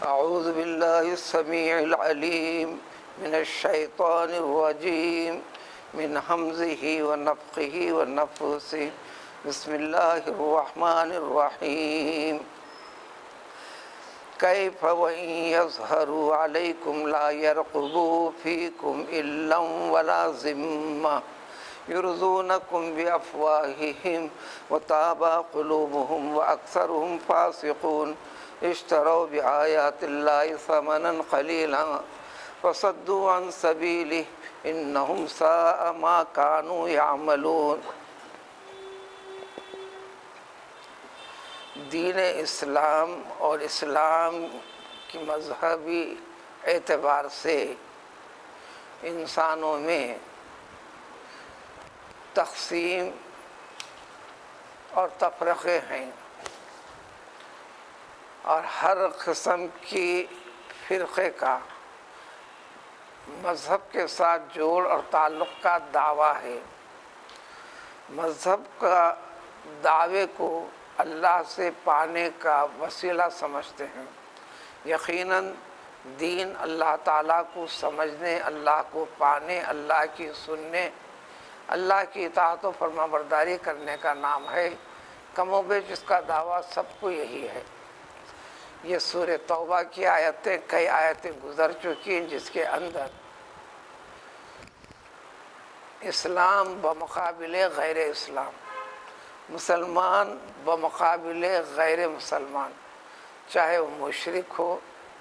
اعوذ باللہ السمیع العلیم من الشیطان الرجیم من حمزہ ونفخہ ونفثہ بسم اللہ الرحمن الرحیم کیف وإن یظہروا علیکم لا یرقبوا فیکم الا ولا ذمہ یرضونکم بافواہہم وتابى قلوبہم واکثرہم فاسقون اشتروا بآیات اللہ ثمنا قلیلا فصدوا عن سبیلہ انہم ساء ما کانوا یعملون۔ دین اسلام اور اسلام کی مذہبی اعتبار سے انسانوں میں تقسیم اور تفرقے ہیں، اور ہر قسم کی فرقے کا مذہب کے ساتھ جوڑ اور تعلق کا دعویٰ ہے۔ مذہب کا دعوے کو اللہ سے پانے کا وسیلہ سمجھتے ہیں۔ یقیناً دین اللہ تعالیٰ کو سمجھنے، اللہ کو پانے، اللہ کی سننے، اللہ کی اطاعت و فرما برداری کرنے کا نام ہے۔ کم و بیش اس کا دعویٰ سب کو یہی ہے۔ یہ سورہ توبہ کی آیتیں کئی آیتیں گزر چکی ہیں جس کے اندر اسلام بمقابلے غیر اسلام، مسلمان بمقابلے غیر مسلمان، چاہے وہ مشرک ہو،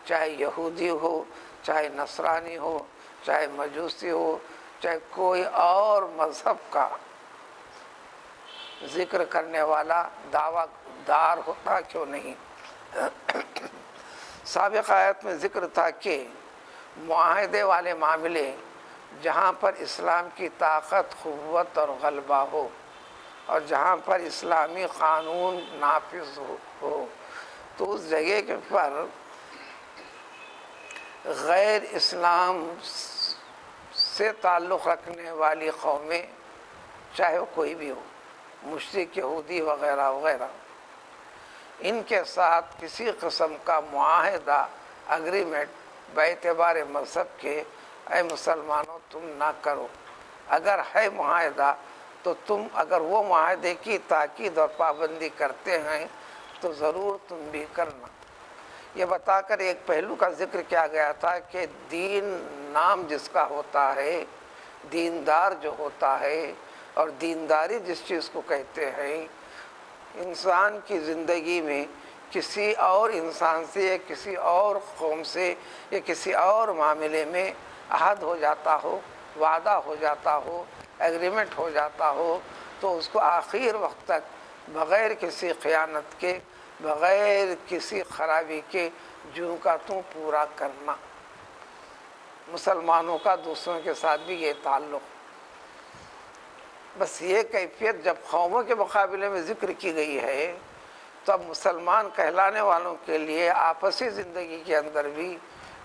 چاہے یہودی ہو، چاہے نصرانی ہو، چاہے مجوسی ہو، چاہے کوئی اور مذہب کا ذکر کرنے والا دعویٰ دار ہوتا کیوں نہیں۔ سابق آیت میں ذکر تھا کہ معاہدے والے معاملے جہاں پر اسلام کی طاقت، قوت اور غلبہ ہو، اور جہاں پر اسلامی قانون نافذ ہو، تو اس جگہ کے پر غیر اسلام سے تعلق رکھنے والی قومیں، چاہے وہ کوئی بھی ہو، مشرک، یہودی وغیرہ وغیرہ، ان کے ساتھ کسی قسم کا معاہدہ، اگریمنٹ باعتبار مذہب کے اے مسلمانوں تم نہ کرو۔ اگر ہے معاہدہ تو تم اگر وہ معاہدے کی تاکید اور پابندی کرتے ہیں تو ضرور تم بھی کرنا۔ یہ بتا کر ایک پہلو کا ذکر کیا گیا تھا کہ دین نام جس کا ہوتا ہے، دیندار جو ہوتا ہے، اور دینداری جس چیز کو کہتے ہیں، انسان کی زندگی میں کسی اور انسان سے یا کسی اور قوم سے یا کسی اور معاملے میں عہد ہو جاتا ہو، وعدہ ہو جاتا ہو، ایگریمنٹ ہو جاتا ہو، تو اس کو آخر وقت تک بغیر کسی خیانت کے، بغیر کسی خرابی کے جوں کا توں پورا کرنا۔ مسلمانوں کا دوسروں کے ساتھ بھی یہ تعلق۔ بس یہ کیفیت جب قوموں کے مقابلے میں ذکر کی گئی ہے تو اب مسلمان کہلانے والوں کے لیے آپسی زندگی کے اندر بھی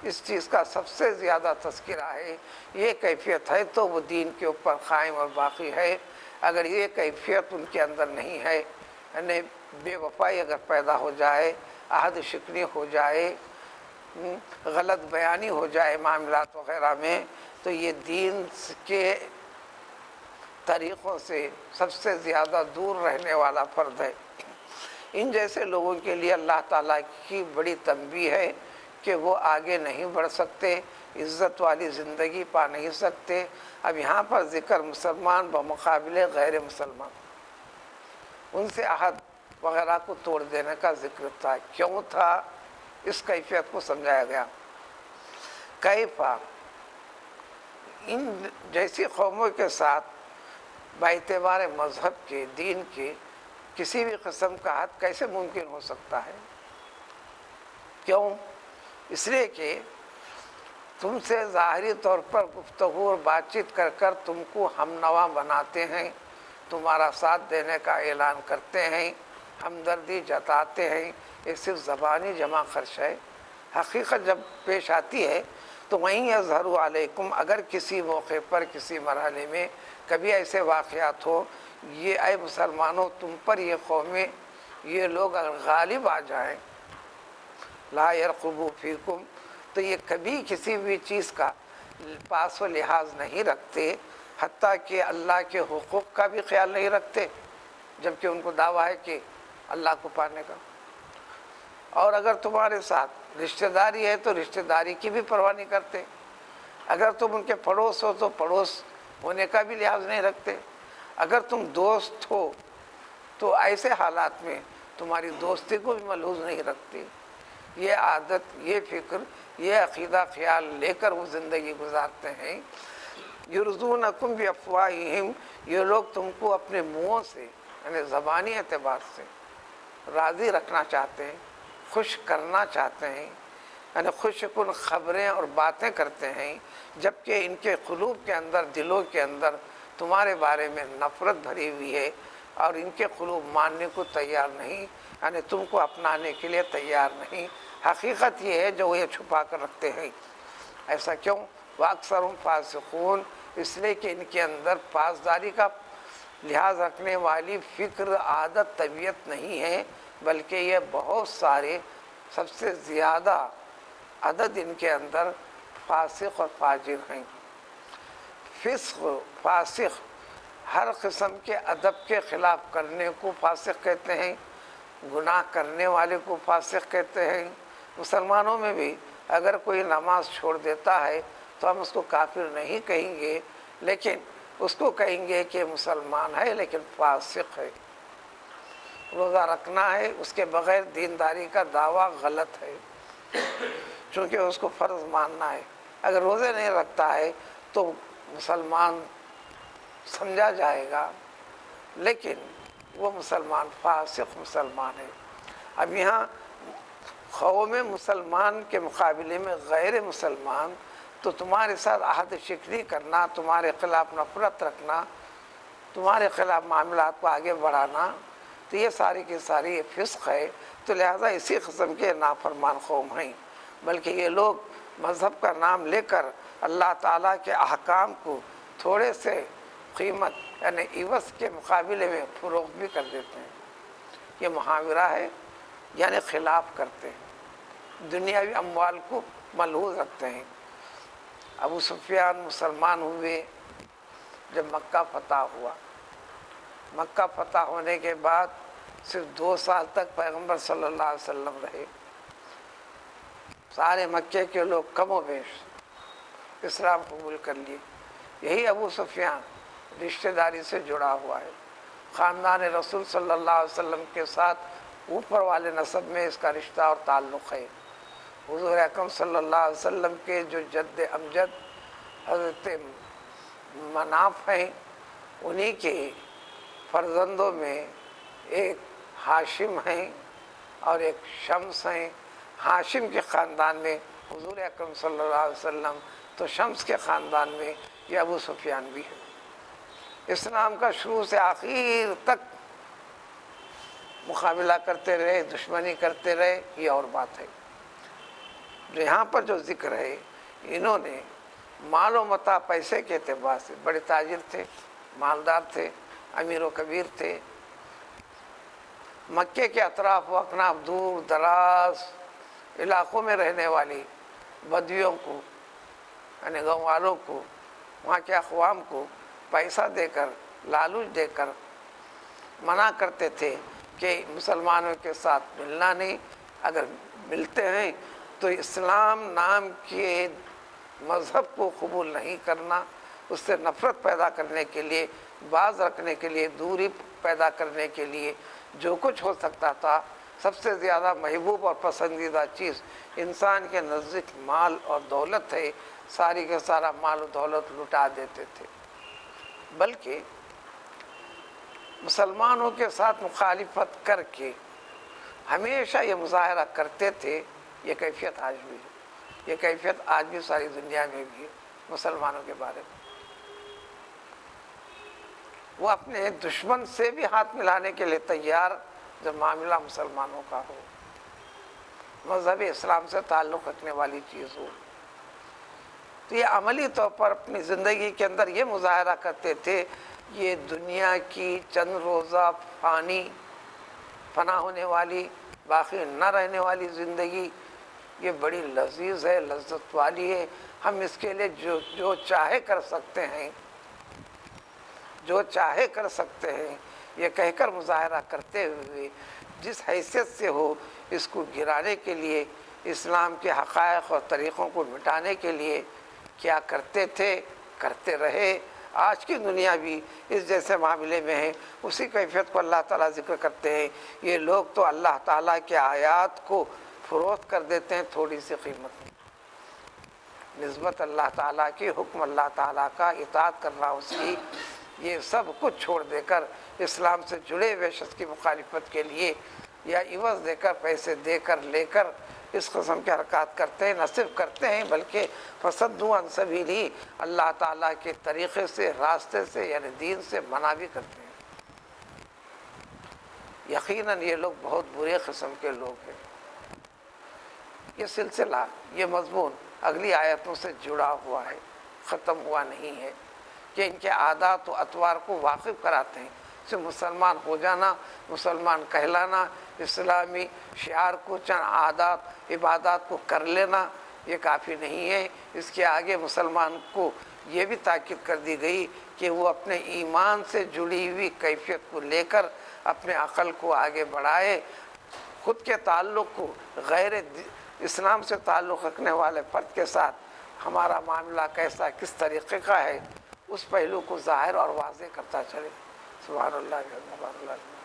اس چیز کا سب سے زیادہ تذکرہ ہے۔ یہ کیفیت ہے تو وہ دین کے اوپر قائم اور باقی ہے۔ اگر یہ کیفیت ان کے اندر نہیں ہے، یعنی بے وفائی اگر پیدا ہو جائے، عہد شکنی ہو جائے، غلط بیانی ہو جائے معاملات وغیرہ میں، تو یہ دین کے طریقوں سے سب سے زیادہ دور رہنے والا فرد ہے۔ ان جیسے لوگوں کے لیے اللہ تعالیٰ کی بڑی تنبیہ ہے کہ وہ آگے نہیں بڑھ سکتے، عزت والی زندگی پا نہیں سکتے۔ اب یہاں پر ذکر مسلمان بمقابلے غیر مسلمان، ان سے عہد وغیرہ کو توڑ دینے کا ذکر تھا۔ کیوں تھا؟ اس کیفیت کو سمجھایا گیا۔ کیفا، ان جیسی قوموں کے ساتھ باعتبار مذہب کے، دین کے کسی بھی قسم کا عہد کیسے ممکن ہو سکتا ہے؟ کیوں؟ اس لیے کہ تم سے ظاہری طور پر گفتگو اور بات چیت کر کر تم کو ہم نوا بناتے ہیں، تمہارا ساتھ دینے کا اعلان کرتے ہیں، ہمدردی جتاتے ہیں، یہ صرف زبانی جمع خرچ ہے۔ حقیقت جب پیش آتی ہے تو وہیں یظہر علیکم، اگر کسی موقع پر، کسی مرحلے میں کبھی ایسے واقعات ہو، یہ اے مسلمانوں تم پر یہ قومیں، یہ لوگ اگر غالب آ جائیں، لا یرقبوا فیکم، تو یہ کبھی کسی بھی چیز کا پاس و لحاظ نہیں رکھتے، حتیٰ کہ اللہ کے حقوق کا بھی خیال نہیں رکھتے، جبکہ ان کو دعویٰ ہے کہ اللہ کو پانے کا۔ اور اگر تمہارے ساتھ رشتہ داری ہے تو رشتہ داری کی بھی پرواہ نہیں کرتے، اگر تم ان کے پڑوس ہو تو پڑوس ہونے کا بھی لحاظ نہیں رکھتے، اگر تم دوست ہو تو ایسے حالات میں تمہاری دوستی کو بھی ملحوظ نہیں رکھتے۔ یہ عادت، یہ فکر، یہ عقیدہ خیال لے کر وہ زندگی گزارتے ہیں۔ یرضونکم بافواہہم، یہ لوگ تم کو اپنے منہوں سے یعنی زبانی اعتبار سے راضی رکھنا چاہتے ہیں، خوش کرنا چاہتے ہیں، یعنی خوش کن خبریں اور باتیں کرتے ہیں، جبکہ ان کے قلوب کے اندر، دلوں کے اندر تمہارے بارے میں نفرت بھری ہوئی ہے، اور ان کے قلوب ماننے کو تیار نہیں، یعنی تم کو اپنانے کے لیے تیار نہیں۔ حقیقت یہ ہے جو یہ چھپا کر رکھتے ہیں۔ ایسا کیوں؟ وَأَكْثَرُهُمْ فَاسِقُونَ، اس لیے کہ ان کے اندر پاسداری کا لحاظ رکھنے والی فکر، عادت، طبیعت نہیں ہے، بلکہ یہ بہت سارے، سب سے زیادہ عدد ان کے اندر فاسق اور فاجر ہیں۔ فسق، فاسق، ہر قسم کے ادب کے خلاف کرنے کو فاسق کہتے ہیں، گناہ کرنے والے کو فاسق کہتے ہیں۔ مسلمانوں میں بھی اگر کوئی نماز چھوڑ دیتا ہے تو ہم اس کو کافر نہیں کہیں گے، لیکن اس کو کہیں گے کہ مسلمان ہے لیکن فاسق ہے۔ روزہ رکھنا ہے، اس کے بغیر دینداری کا دعویٰ غلط ہے، چونکہ اس کو فرض ماننا ہے۔ اگر روزے نہیں رکھتا ہے تو مسلمان سمجھا جائے گا، لیکن وہ مسلمان فاسق مسلمان ہے۔ اب یہاں قوم مسلمان کے مقابلے میں غیر مسلمان، تو تمہارے ساتھ عہد شکنی کرنا، تمہارے خلاف نفرت رکھنا، تمہارے خلاف معاملات کو آگے بڑھانا، تو یہ ساری کی ساری فسق ہے۔ تو لہٰذا اسی قسم کے نافرمان قوم ہیں، بلکہ یہ لوگ مذہب کا نام لے کر اللہ تعالیٰ کے احکام کو تھوڑے سے قیمت یعنی عوض کے مقابلے میں فروخت بھی کر دیتے ہیں۔ یہ محاورہ ہے، یعنی خلاف کرتے ہیں، دنیاوی اموال کو ملحوظ رکھتے ہیں۔ ابو سفیان مسلمان ہوئے جب مکہ فتح ہوا، مکہ فتح ہونے کے بعد صرف 2 سال تک پیغمبر صلی اللہ علیہ وسلم رہے۔ سارے مکے کے لوگ کم و بیش اسلام قبول کر لیے۔ یہی ابو سفیان رشتہ داری سے جڑا ہوا ہے، خاندان رسول صلی اللہ علیہ وسلم کے ساتھ اوپر والے نسب میں اس کا رشتہ اور تعلق ہے۔ حضور اکرم صلی اللہ علیہ وسلم کے جو جد امجد حضرت مناف ہیں، انہی کے فرزندوں میں ایک ہاشم ہیں اور ایک شمس ہیں۔ ہاشم کے خاندان میں حضور اکرم صلی اللہ علیہ وسلم، تو شمس کے خاندان میں یہ ابو سفیان بھی ہے۔ اسلام کا شروع سے آخر تک مقابلہ کرتے رہے، دشمنی کرتے رہے، یہ اور بات ہے۔ یہاں پر جو ذکر ہے، انہوں نے مال و متاع، پیسے کے اعتبار سے بڑے تاجر تھے، مالدار تھے، امیر و کبیر تھے۔ مکے کے اطراف و اکناف، دور دراز علاقوں میں رہنے والی بدویوں کو یعنی گاؤں والوں کو، وہاں کے اقوام کو پیسہ دے کر، لالچ دے کر منع کرتے تھے کہ مسلمانوں کے ساتھ ملنا نہیں، اگر ملتے ہیں تو اسلام نام کے مذہب کو قبول نہیں کرنا، اس سے نفرت پیدا کرنے کے لیے، باز رکھنے کے لیے، دوری پیدا کرنے کے لیے جو کچھ ہو سکتا تھا۔ سب سے زیادہ محبوب اور پسندیدہ چیز انسان کے نزدیک مال اور دولت ہے، ساری کے سارا مال و دولت لٹا دیتے تھے۔ بلکہ مسلمانوں کے ساتھ مخالفت کر کے ہمیشہ یہ مظاہرہ کرتے تھے۔ یہ کیفیت آج بھی ہے، یہ کیفیت آج بھی ساری دنیا میں بھی ہے مسلمانوں کے بارے میں۔ وہ اپنے دشمن سے بھی ہاتھ ملانے کے لیے تیار جب معاملہ مسلمانوں کا ہو، مذہب اسلام سے تعلق رکھنے والی چیز ہو۔ تو یہ عملی طور پر اپنی زندگی کے اندر یہ مظاہرہ کرتے تھے، یہ دنیا کی چند روزہ فانی، فنا ہونے والی، باقی نہ رہنے والی زندگی، یہ بڑی لذیذ ہے، لذت والی ہے، ہم اس کے لیے جو چاہے کر سکتے ہیں، جو چاہے کر سکتے ہیں، یہ کہہ کر مظاہرہ کرتے ہوئے جس حیثیت سے ہو اس کو گرانے کے لیے، اسلام کے حقائق اور طریقوں کو مٹانے کے لیے کیا کرتے تھے، کرتے رہے۔ آج کی دنیا بھی اس جیسے معاملے میں ہے، اسی کیفیت کو اللہ تعالیٰ ذکر کرتے ہیں۔ یہ لوگ تو اللہ تعالیٰ کے آیات کو فروخت کر دیتے ہیں تھوڑی سی قیمت میں، نسبت اللہ تعالیٰ کی، حکم اللہ تعالیٰ کا، اطاعت کرنا اس کی، یہ سب کچھ چھوڑ دے کر اسلام سے جڑے ہوئے شخص کی مخالفت کے لیے یا عوض دے کر، پیسے دے کر لے کر اس قسم کے حرکات کرتے ہیں۔ نہ صرف کرتے ہیں بلکہ فصدوا عن سبیلہ، اللہ تعالیٰ کے طریقے سے، راستے سے، یعنی دین سے منع بھی کرتے ہیں۔ یقیناً یہ لوگ بہت برے قسم کے لوگ ہیں۔ یہ سلسلہ، یہ مضمون اگلی آیتوں سے جڑا ہوا ہے، ختم ہوا نہیں ہے، کہ ان کے عادات و اطوار کو واقف کراتے ہیں۔ سے مسلمان ہو جانا، مسلمان کہلانا، اسلامی شعار کو، چند عادات عبادات کو کر لینا، یہ کافی نہیں ہے۔ اس کے آگے مسلمان کو یہ بھی تاکید کر دی گئی کہ وہ اپنے ایمان سے جڑی ہوئی کیفیت کو لے کر اپنے عقل کو آگے بڑھائے، خود کے تعلق کو غیر اسلام سے تعلق رکھنے والے فرد کے ساتھ ہمارا معاملہ کیسا، کس طریقے کا ہے، اس پہلو کو ظاہر اور واضح کرتا چلے۔ سبحان اللہ، سبحان اللہ۔